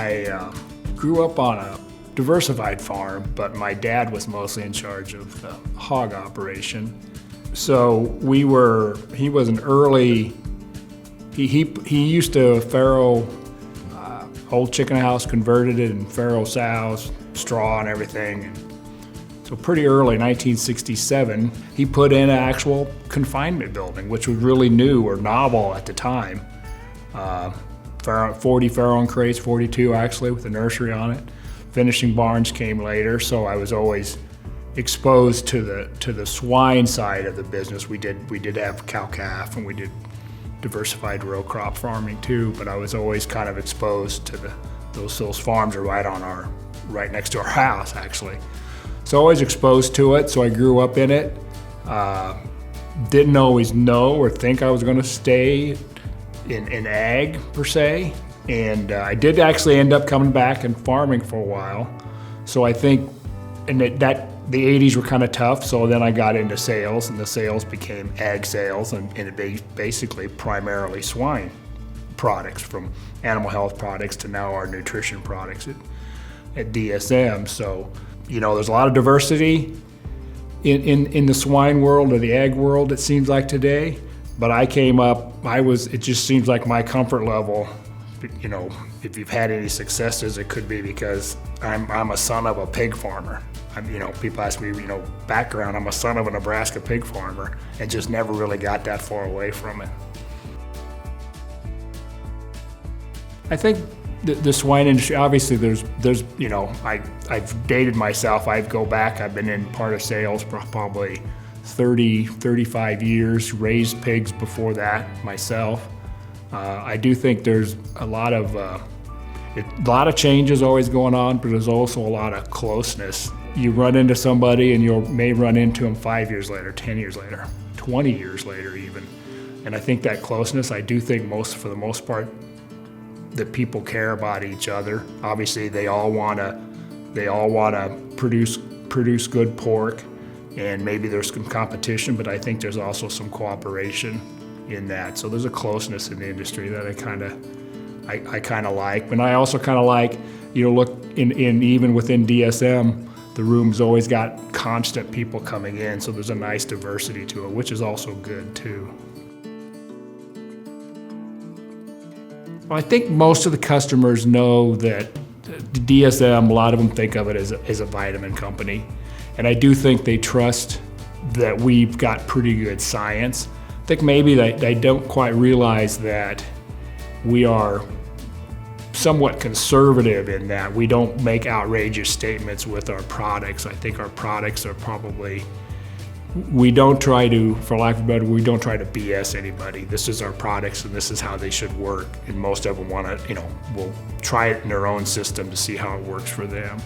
I grew up on a diversified farm, but my dad was mostly in charge of the hog operation. So he was an early, he used to farrow old chicken house, converted it and farrow sows, straw and everything. And so pretty early, 1967, he put in an actual confinement building, which was really new or novel at the time. 40 farrowing crates, 42 actually, with a nursery on it. Finishing barns came later, so I was always exposed to the swine side of the business. We did have cow-calf, and we did diversified row crop farming too, but I was always kind of exposed to those farms are right next to our house actually. So always exposed to it, so I grew up in it. Didn't always know or think I was gonna stay in ag per se, and I did actually end up coming back and farming for a while. So I think, and that the 80s were kind of tough, so then I got into sales, and the sales became ag sales, and it basically primarily swine products, from animal health products to now our nutrition products at DSM. So, there's a lot of diversity in the swine world or the ag world, it seems like today. But I came up, it just seems like my comfort level, if you've had any successes, it could be because I'm a son of a pig farmer. People ask me, background, I'm a son of a Nebraska pig farmer, and just never really got that far away from it. I think the swine industry, obviously there's I've dated myself. I've been in part of sales for probably 30, 35 years, raised pigs before that myself. I do think there's a lot of changes always going on, but there's also a lot of closeness. You run into somebody and you may run into them 5 years later, 10 years later, 20 years later even. And I think that closeness, I do think for the most part, that people care about each other. Obviously they all wanna produce good pork, and maybe there's some competition, but I think there's also some cooperation in that. So there's a closeness in the industry that I kind of like. But I also kind of like, look in even within DSM, the room's always got constant people coming in, so there's a nice diversity to it, which is also good too. Well, I think most of the customers know that DSM, a lot of them think of it as a vitamin company. And I do think they trust that we've got pretty good science. I think maybe they don't quite realize that we are somewhat conservative in that we don't make outrageous statements with our products. I think our products are probably, we don't try to, for lack of a better word, we don't try to BS anybody. This is our products and this is how they should work. And most of them will try it in their own system to see how it works for them.